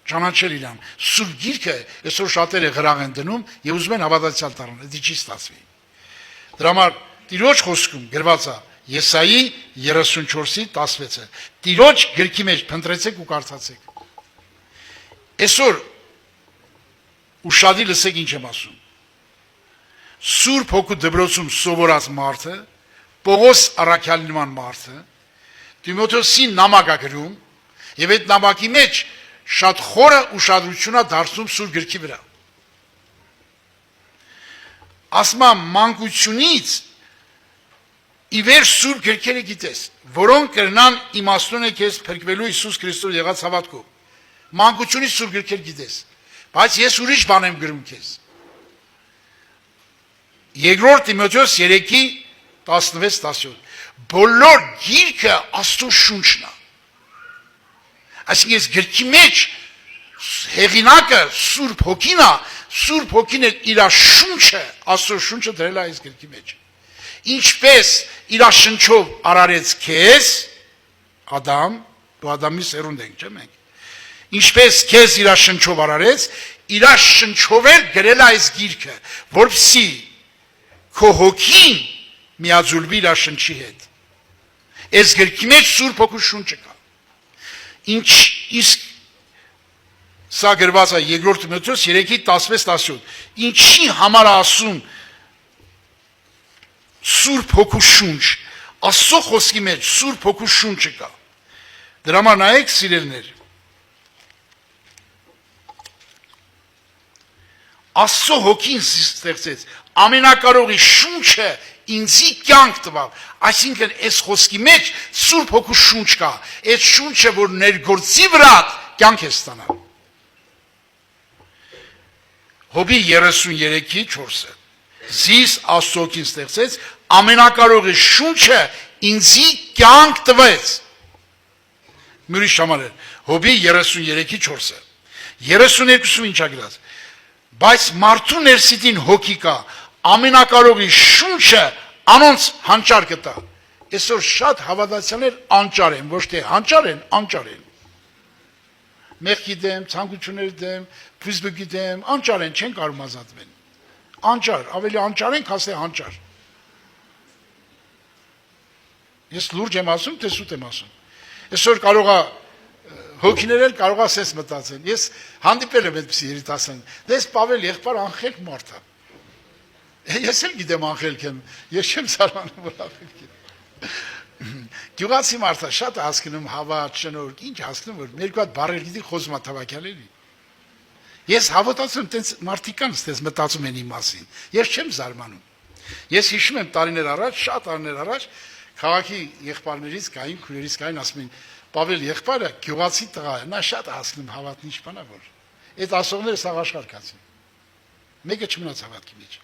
ճանաչել իրան։ Սուրբ Գիրքը այսօր շատերը գրաղ են դնում եւ ուզում են հավատացյալ դառնալ, դա չի ստացվի։ Դրա համար Տիրոջ խոսքում գրված է Եսայի 34:16-ը։ Տիրոջ գրքի մեջ փնտրեցեք ու կարդացեք։ Այսօր ուշադիր լսեք ինչ եմ ասում։ Սուրբ Հոգու դպրոցում սովորած մարդը, Պողոս առաքյալի նման մարդը, Տիմոթեոսի նամակ է գրում եւ այդ նամակի մեջ շատ խորը ուշադրություն է դարձնում Սուրբ Գրքի վրա։ Ասма մանկությունից ի վեր Սուրբ Գրքերը գիտես, որոնք կրնան իմաստուն է քեզ փրկվելու Հիսուս Քրիստոս եղած հավատքով։ Մանկությունից Սուրբ Գրքեր գիտես, բայց ես ուրիշ բան եմ գրում քեզ։ Երկրորդ Տիմոթեոս 3:16-17 բոլոր գիրքը Աստծո շունչն է։ Այսինքն ես գրքի մեջ հեղինակը Սուրբ Հոգին է, Սուրբ Հոգին է իր շունչը, Աստծո շունչը դրել է այս գրքի մեջ։ Ինչպես իր շնչով արարեց քեզ, Ադամ, դու Ադամի սերունդ ենք, չէ՞ մենք։ Ինչպես քեզ իր շնչով արարեց, իր շնչով էլ գրել է այս գիրքը, որպեսզի քո հոգին միաձուլվի իր շնչի հետ։ Այս գրքի մեջ Սուրբ Հոգու շունչը կա։ Ինչ իսկ սա գրված է 2 Տիմոթեոս 3:16-17։ Ինչի համար ասում Սուրբ Հոգու շունչ, Աստծո խոսքի մեջ Սուրբ Հոգու շունչը կա։ Դրա համար նայեք սիրելիներ, Աստծո Հոգին ստեղծեց, ամենակարողի շունչը ինձի կյանք տվավ, այսինքն այս խոսքի մեջ Սուրբ Հոգու շունչ կա, այս շունչը, որ ներգործի վրա կյանք է ստանալ։ Հոբի 33:4-ը Զիս Աստծո Հոգին ստեղծեց, ամենակարողի շունչը ինձի կյանք տվեց։ Մյուրի շամարել, Հոբի 33:4-ը 32-ում ինչա գրած, բայց մարդու ներսիտին հոգի կա, ամենակարողի շունչը անոնց հանճար կտա։ Այսօր շատ հավատացյալներ անճար են, ոչ թե հանճար են, անճար են։ Մեղքի դեմ, ցանկությունների դեմ, Facebook-ի դեմ, անճար են, չեն կարող ազատվել։ Անճար, ավելի անճար են, քան հանճար։ Ես լուրջ եմ ասում, թե սուտ եմ ասում։ Այսօր կարող է հոգիներ էլ կարող է ասես մտածել։ Ես հանդիպել եմ այդպիսի երիտասարդ։ Դες Պավել եղբայր անխելք մարդ է։ Ես էլ գիտեմ անխելք եմ, ես չեմ զարմանում, որ անխելք եմ։ Գյուղացի մարդը շատ է հասկանում հավատ, շնորհք, ինչ հասկանում, որ երկու հատ բառեր գիտի խոսում է թվակյալելի։ Ես հավատացում եմ, տենց մարդիկ կան, ստես մտածում են իմ մասին։ Ես չեմ զարմանում։ Ես հիշում եմ տարիներ առաջ, շատ տարիներ առաջ, քաղաքի եղբայրներից կային, քույրերից կային, ասում են, Պավել եղբայրը գյուղացի տղա է, նա շատ է հասկանում հավատն ինչ բան է, որ այդ ասողները սաղ աշխարհ կացին։ Մեկը չմնաց հավատքի մեջ։